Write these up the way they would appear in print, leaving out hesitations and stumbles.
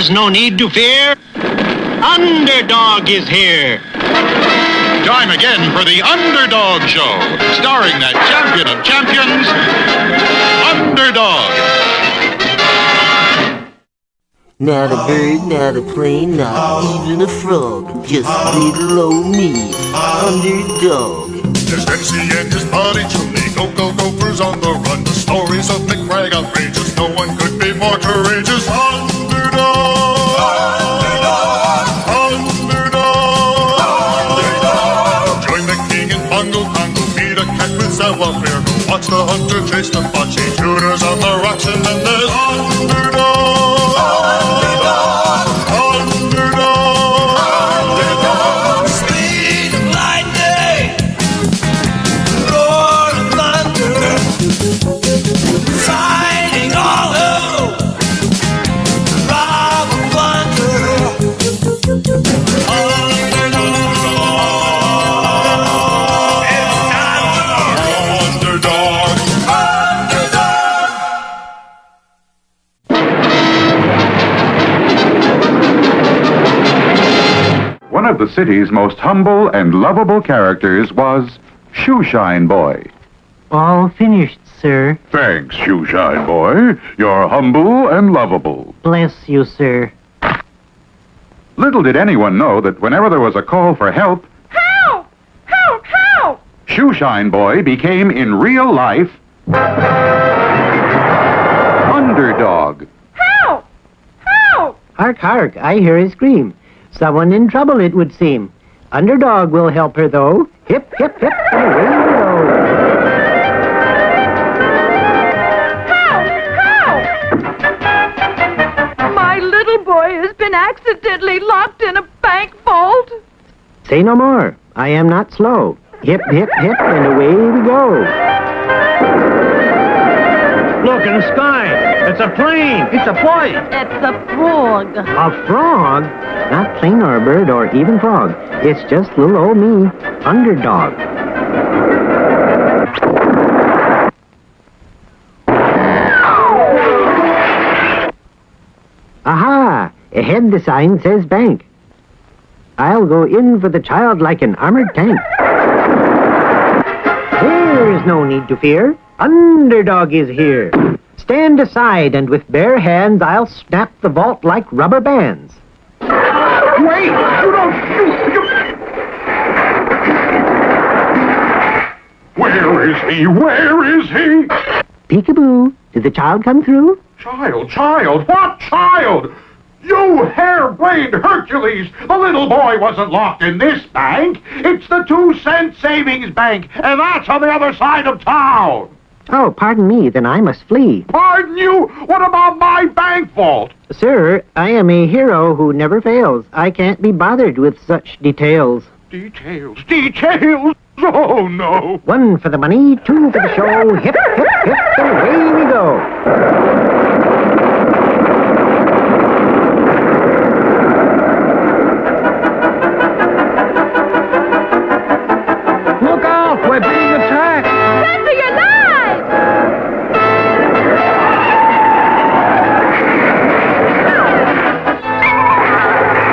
There's no need to fear. Underdog is here. Time again for the Underdog Show, starring that champion of champions, Underdog. Not a bird, not a plane, not even a frog. Just little old me, Underdog. There's MC and his buddy Julie, go-go-gophers on the run. The stories of McBragg outrageous, no one could be more courageous. Underdog! Underdog! Underdog! Underdog! Join the king in Bongo Congo, beat a cat with Sawa Bear. Go watch the hunter chase the foxy shooters on the rocks, and then there's Underdog! Underdog! Underdog! Underdog! Speed of lightning, roar of thunder, fighting all who rob and plunder. It's time for Underdog! One of the city's most humble and lovable characters was Shoeshine Boy. All finished, sir. Thanks, Shoeshine Boy. You're humble and lovable. Bless you, sir. Little did anyone know that whenever there was a call for help, Help! Help! Help! Shoeshine Boy became in real life Underdog. Help! Help! Hark, hark, I hear a scream. Someone in trouble, it would seem. Underdog will help her, though. Hip, hip, hip, and away we go. Help! Help! My little boy has been accidentally locked in a bank vault. Say no more. I am not slow. Hip, hip, hip, and away we go. Look in the sky. It's a plane. It's a boy. It's a frog. A frog? Not plane or a bird or even frog. It's just little old me, Underdog. Aha! Ahead the sign says bank. I'll go in for the child like an armored tank. There's no need to fear. Underdog is here. Stand aside, and with bare hands I'll snap the vault like rubber bands. Wait! You don't... Where is he? Where is he? Peekaboo, did the child come through? Child? What child? You hair-brained Hercules! The little boy wasn't locked in this bank. It's the 2-cent savings bank, and that's on the other side of town. Oh, pardon me, then I must flee. Pardon you? What about my bank vault? Sir, I am a hero who never fails. I can't be bothered with such details. Details? Oh, no. 1 for the money, 2 for the show. Hip, hip, hip, and away we go. Look out! We're being attacked. Run for your lives!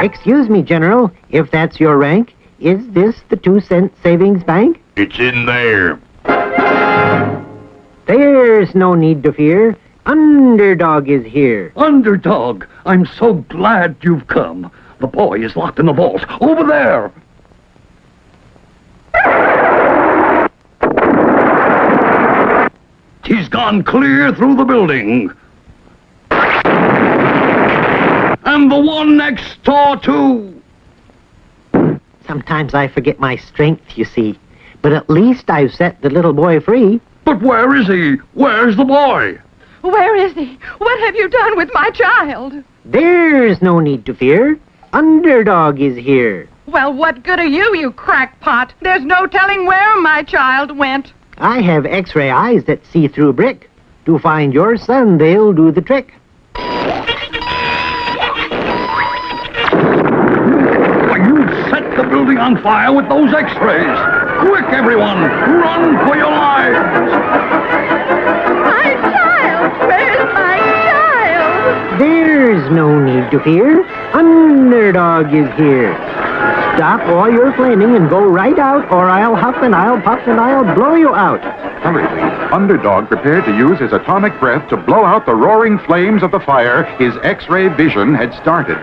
Excuse me, General, if that's your rank. Is this the 2-cent savings bank? It's in there. There's no need to fear. Underdog is here. Underdog, I'm so glad you've come. The boy is locked in the vault. Over there. He's gone clear through the building. And the one next door, too. Sometimes I forget my strength, you see. But at least I've set the little boy free. But where is he? Where's the boy? Where is he? What have you done with my child? There's no need to fear. Underdog is here. Well, what good are you, you crackpot? There's no telling where my child went. I have X-ray eyes that see through brick. To find your son, they'll do the trick. You set the building on fire with those X-rays. Quick, everyone, run for your lives. My child! Where's my child? There's no need need to fear. Underdog is here. Stop all your flaming and go right out, or I'll huff and I'll puff and I'll blow you out. Hurriedly, Underdog prepared to use his atomic breath to blow out the roaring flames of the fire his X-ray vision had started.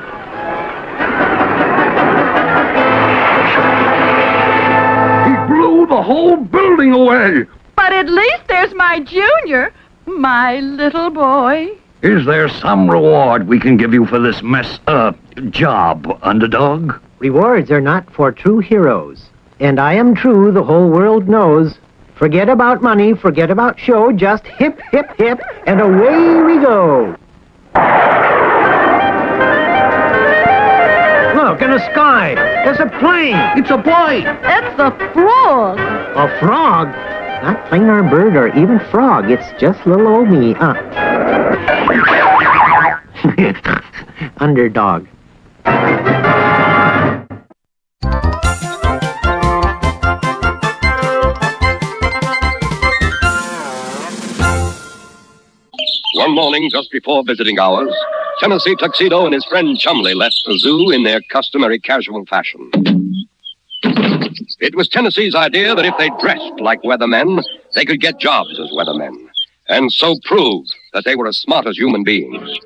He blew the whole building away. But at least there's my junior, my little boy. Is there some reward we can give you for this job, Underdog? Rewards are not for true heroes. And I am true, the whole world knows. Forget about money, forget about show, just hip, hip, hip, and away we go. Look, in the sky, there's a plane. It's a plane. It's a frog. A frog? Not plane or bird or even frog, it's just little old me, Underdog. One morning, just before visiting hours, Tennessee Tuxedo and his friend Chumley left the zoo in their customary casual fashion. It was Tennessee's idea that if they dressed like weathermen, they could get jobs as weathermen, and so prove that they were as smart as human beings.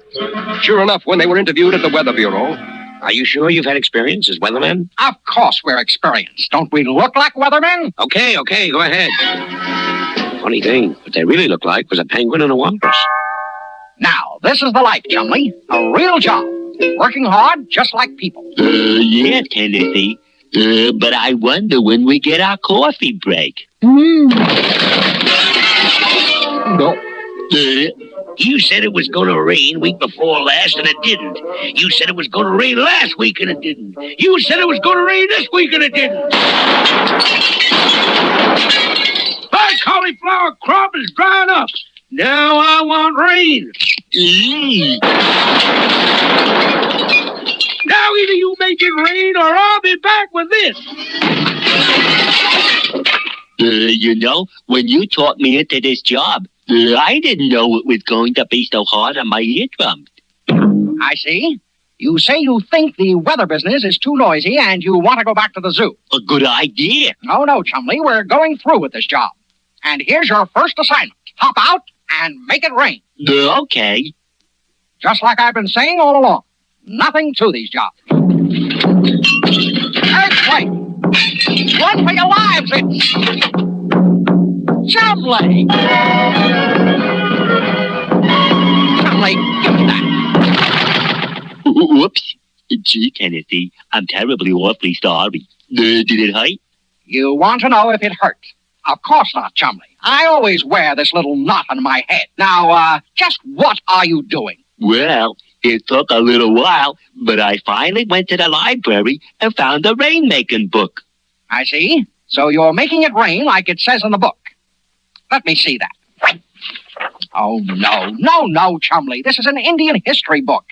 Sure enough, when they were interviewed at the Weather Bureau... Are you sure you've had experience as weathermen? Of course we're experienced. Don't we look like weathermen? Okay, go ahead. Funny thing, what they really looked like was a penguin and a walrus. Now, this is the life, Chumley. A real job. Working hard, just like people. Yeah, Tennessee. But I wonder when we get our coffee break. No. You said it was going to rain week before last, and it didn't. You said it was going to rain last week, and it didn't. You said it was going to rain this week, and it didn't. My cauliflower crop is drying up. Now I want rain. Now either you make it rain, or I'll be back with this. You know, when you taught me into this job, I didn't know it was going to be so hard on my eardrums. I see. You say you think the weather business is too noisy and you want to go back to the zoo. A good idea. No, Chumley, we're going through with this job. And here's your first assignment. Hop out and make it rain. Okay. Just like I've been saying all along. Nothing to these jobs. Earthquake! Run for your lives! It's Chumley! Chumley, give me that. Whoops. Gee, Tennessee, I'm terribly awfully sorry. Did it hurt? You want to know if it hurt? Of course not, Chumley. I always wear this little knot on my head. Now, just what are you doing? Well, it took a little while, but I finally went to the library and found a rainmaking book. I see. So you're making it rain like it says in the book. Let me see that. Oh, no, Chumley. This is an Indian history book.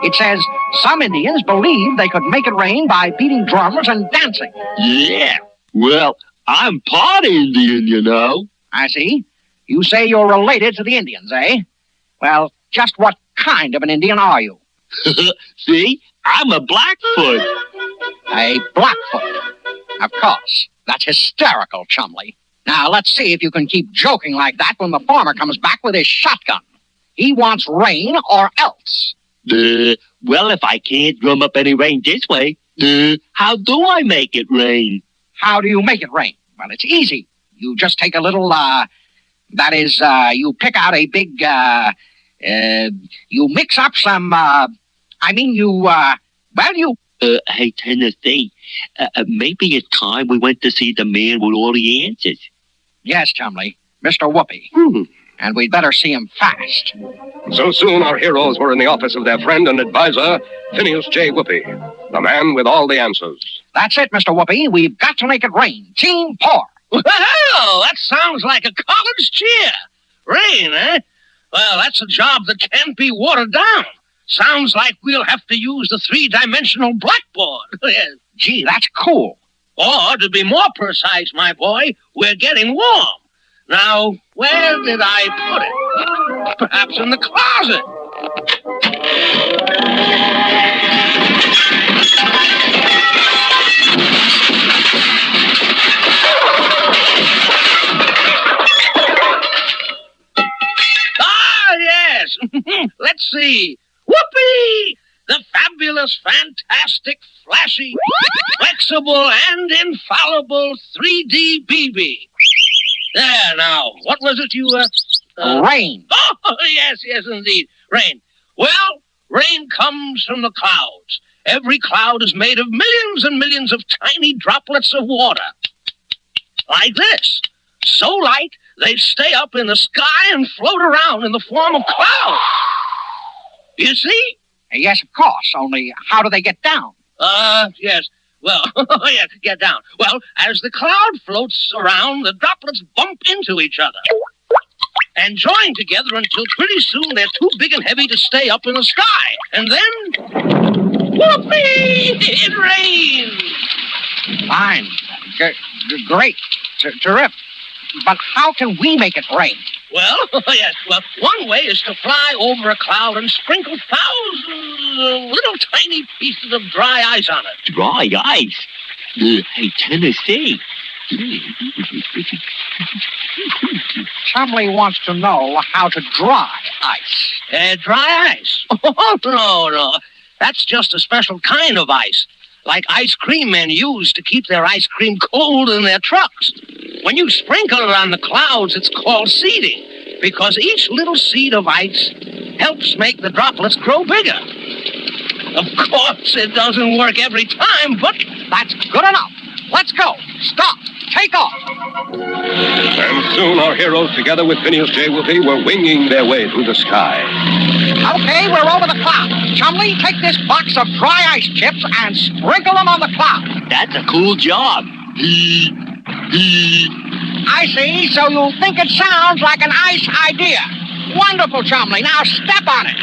It says some Indians believed they could make it rain by beating drums and dancing. Yeah. Well, I'm part Indian, you know. I see. You say you're related to the Indians, eh? Well, just what kind of an Indian are you? See? I'm a Blackfoot. A Blackfoot. Of course. That's hysterical, Chumley. Now, let's see if you can keep joking like that when the farmer comes back with his shotgun. He wants rain or else. Well, if I can't drum up any rain this way, how do I make it rain? How do you make it rain? Well, it's easy. You just take a little, you pick out a big, you mix up some, Hey, Tennessee, maybe it's time we went to see the man with all the answers. Yes, Chumley, Mr. Whoopi. And we'd better see him fast. So soon our heroes were in the office of their friend and advisor, Phineas J. Whoopi, the man with all the answers. That's it, Mr. Whoopi. We've got to make it rain. Team pour. Well, that sounds like a college cheer. Rain, eh? Well, that's a job that can't be watered down. Sounds like we'll have to use the three-dimensional blackboard. Gee, that's cool. Or, to be more precise, my boy, we're getting warm. Now, where did I put it? Perhaps in the closet. Let's see. Whoopee! The fabulous, fantastic, flashy, flexible, and infallible 3D BB. There, now, what was it you, Rain. Oh, yes, indeed. Rain. Well, rain comes from the clouds. Every cloud is made of millions and millions of tiny droplets of water. Like this. So light, they stay up in the sky and float around in the form of clouds. You see? Yes, of course. Only how do they get down? Yes. Well, yes, get down. Well, as the cloud floats around, the droplets bump into each other and join together until pretty soon they're too big and heavy to stay up in the sky. And then, whoopee! It rains. Fine. Great. Terrific. But how can we make it rain? Well, yes. Well, one way is to fly over a cloud and sprinkle thousands of little tiny pieces of dry ice on it. Dry ice? Hey, Tennessee. Chumley wants to know how to dry ice. Dry ice? Oh, no. That's just a special kind of ice. Like ice cream men use to keep their ice cream cold in their trucks. When you sprinkle it on the clouds, it's called seeding, because each little seed of ice helps make the droplets grow bigger. Of course, it doesn't work every time, but that's good enough. Let's go. Stop. Take off. And soon our heroes, together with Phineas J. Wolfe, were winging their way through the sky. Okay, we're over the cloud. Chumley, take this box of dry ice chips and sprinkle them on the cloud. That's a cool job. I see, so you think it sounds like an ice idea. Wonderful, Chumley. Now step on it.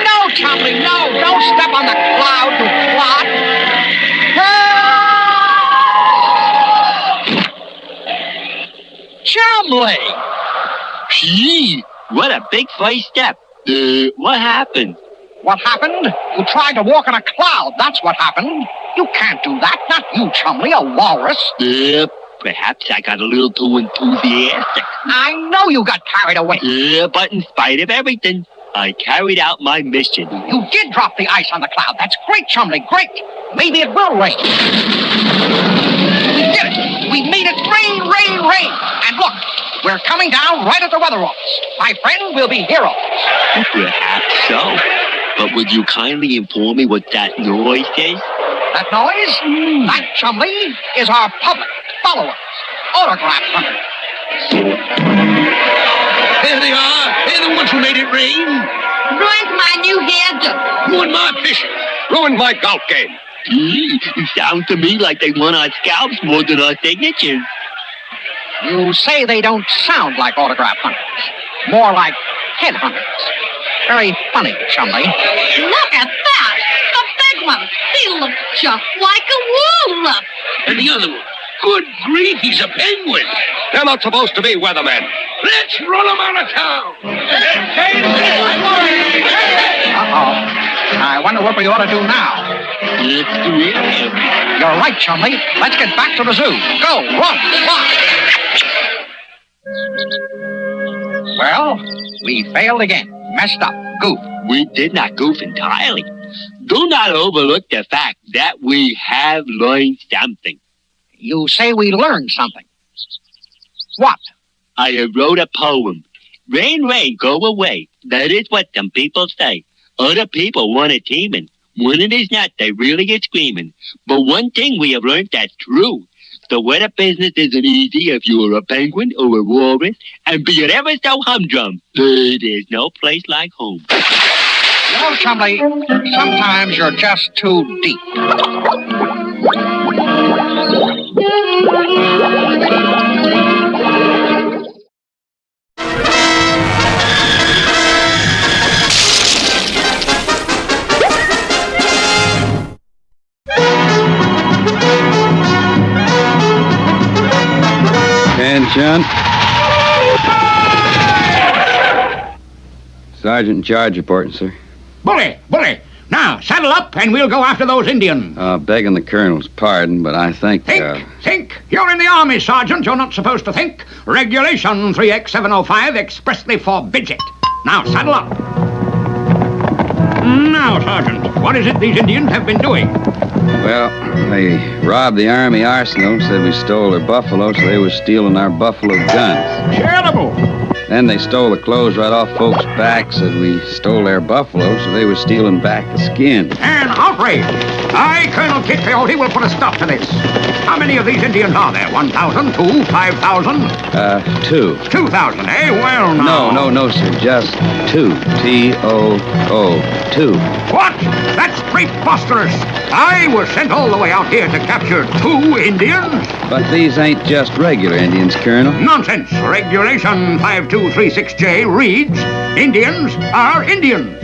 No, Chumley, no. Don't step on the cloud, you clod. Chumley! Gee, what a big first step. What happened? What happened? You tried to walk on a cloud. That's what happened. You can't do that. Not you, Chumley, a walrus. Perhaps I got a little too enthusiastic. I know you got carried away. But in spite of everything, I carried out my mission. You did drop the ice on the cloud. That's great, Chumley, great. Maybe it will rain. We did it. We made it rain. And look, we're coming down right at the weather office. My friend, we'll be heroes. Perhaps so. But would you kindly inform me what that noise is? That noise? That, Chumley, is our public. Followers. Autograph hunters. There they are. They're the ones who made it rain. Ruined my new gadget. Ruined my fishing. Ruined my golf game. It sounds to me like they want our scalps more than our signatures. You say they don't sound like autograph hunters. More like headhunters. Very funny, Chumley. Look at that. The big one. He looks just like a walrus. And the other one. Good grief, he's a penguin. They're not supposed to be weathermen. Let's run them out of town. Uh-oh. I wonder what we ought to do now. You're right, Chumley. Let's get back to the zoo. Go, run, fly. Well, we failed again. Messed up. Goof. We did not goof entirely. Do not overlook the fact that we have learned something. You say we learned something. What? I have wrote a poem. Rain, rain, go away. That is what some people say. Other people want it teeming. When it is not, they really get screaming. But one thing we have learned that's true. The weather business isn't easy if you are a penguin or a walrus, and be it ever so humdrum, there's no place like home. You know, Chumley, sometimes you're just too deep. Attention. Sergeant in charge reporting, sir. Bully! Now, saddle up and we'll go after those Indians. Begging the colonel's pardon, but I think... Think! You're in the army, Sergeant. You're not supposed to think. Regulation 3X705 expressly forbids it. Now, saddle up. Now, Sergeant, what is it these Indians have been doing? Well, they robbed the Army arsenal, said we stole their buffalo, so they was stealing our buffalo guns. Terrible! Then they stole the clothes right off folks' backs, said we stole their buffalo, so they was stealing back the skins. An outrage! I, Colonel Kit Coyote, will put a stop to this. How many of these Indians are there? 1,000? 2? 5,000? 2. 2,000, eh? Well, now... No, sir. Just 2. T-O-O. 2. What? That's preposterous! I was sent all the way out here to capture 2 Indians? But these ain't just regular Indians, Colonel. Nonsense! Regulation 5236J reads, Indians are Indians.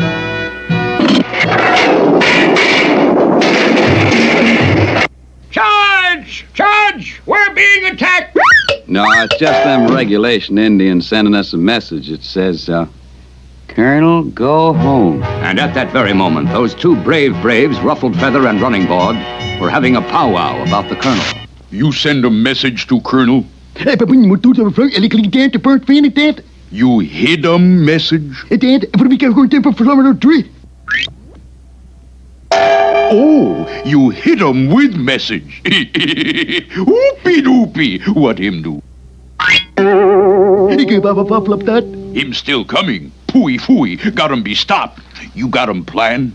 Charge! Charge! We're being attacked! No, it's just them regulation Indians sending us a message. It says, Colonel, go home. And at that very moment, those 2 brave braves, Ruffled Feather and Running Board, were having a powwow about the Colonel. You send a message to Colonel? You hid a message? Oh, you hit him with message. Oopie doopie. What him do? Him still coming. Pooey fooey. Got him be stopped. You got him planned?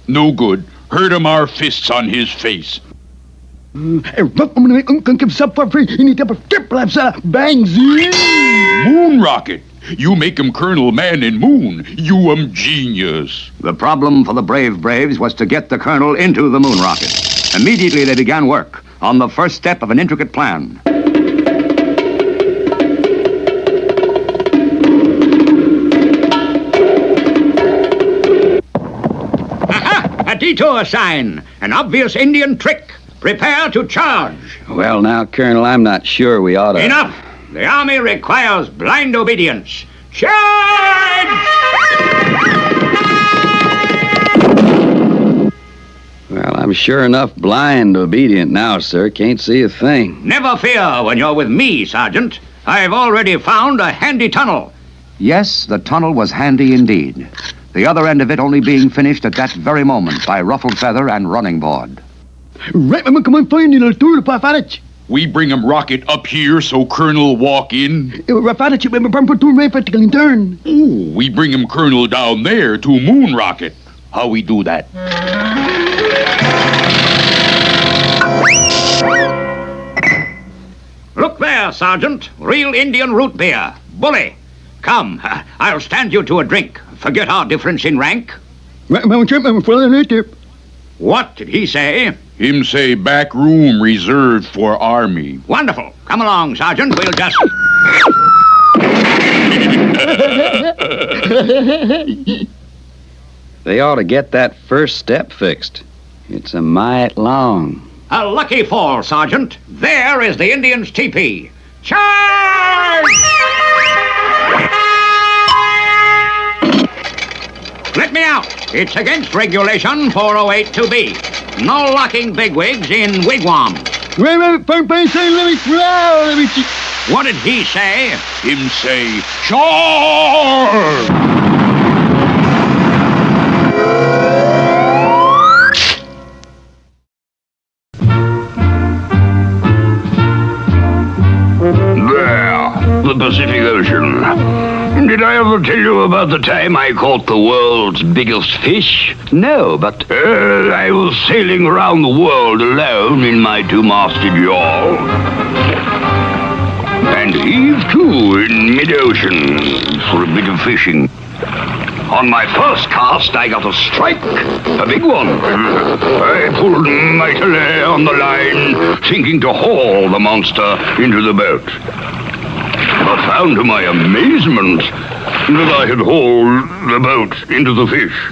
No good. Hurt him our fists on his face. Moon rocket. You make him Colonel Man in Moon. You genius. The problem for the brave braves was to get the Colonel into the moon rocket. Immediately they began work on the first step of an intricate plan. Aha! A detour sign. An obvious Indian trick. Prepare to charge. Well, now, Colonel, I'm not sure we ought to... Enough! The Army requires blind obedience. Charge! Well, I'm sure enough blind obedient now, sir. Can't see a thing. Never fear when you're with me, Sergeant. I've already found a handy tunnel. Yes, the tunnel was handy indeed. The other end of it only being finished at that very moment by Ruffled Feather and Running Board. We bring him rocket up here so Colonel walk in. Ooh, we bring him Colonel down there to moon rocket. How we do that? Look there, Sergeant. Real Indian root beer. Bully. Come, I'll stand you to a drink. Forget our difference in rank. What did he say? Him say back room reserved for Army. Wonderful. Come along, Sergeant. We'll just... They ought to get that first step fixed. It's a mite long. A lucky fall, Sergeant. There is the Indian's teepee. Charge! Let me out. It's against Regulation 4082B. No locking bigwigs in wigwams. What did he say? Him say, charge! There, the Pacific Ocean. Did I ever tell you about the time I caught the world's biggest fish? No, but I was sailing around the world alone in my 2-masted yawl. And heaved to in mid-ocean for a bit of fishing. On my first cast, I got a strike, a big one. I pulled mightily on the line, thinking to haul the monster into the boat. But found to my amazement that I had hauled the boat into the fish.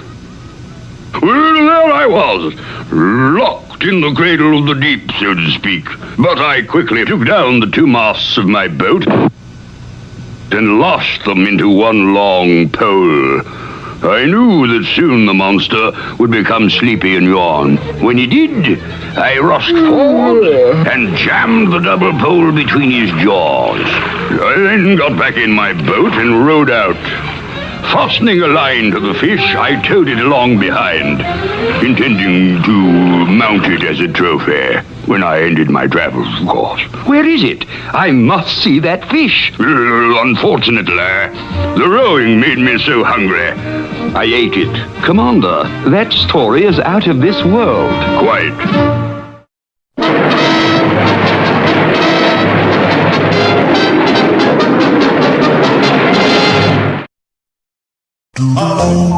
Well, there I was, locked in the cradle of the deep, so to speak. But I quickly took down the 2 masts of my boat and lashed them into one long pole. I knew that soon the monster would become sleepy and yawn. When he did, I rushed forward and jammed the double pole between his jaws. I then got back in my boat and rowed out. Fastening a line to the fish, I towed it along behind, intending to mount it as a trophy when I ended my travels, of course. Where is it? I must see that fish. Unfortunately, the rowing made me so hungry, I ate it. Commander, that story is out of this world. Quite. Oh,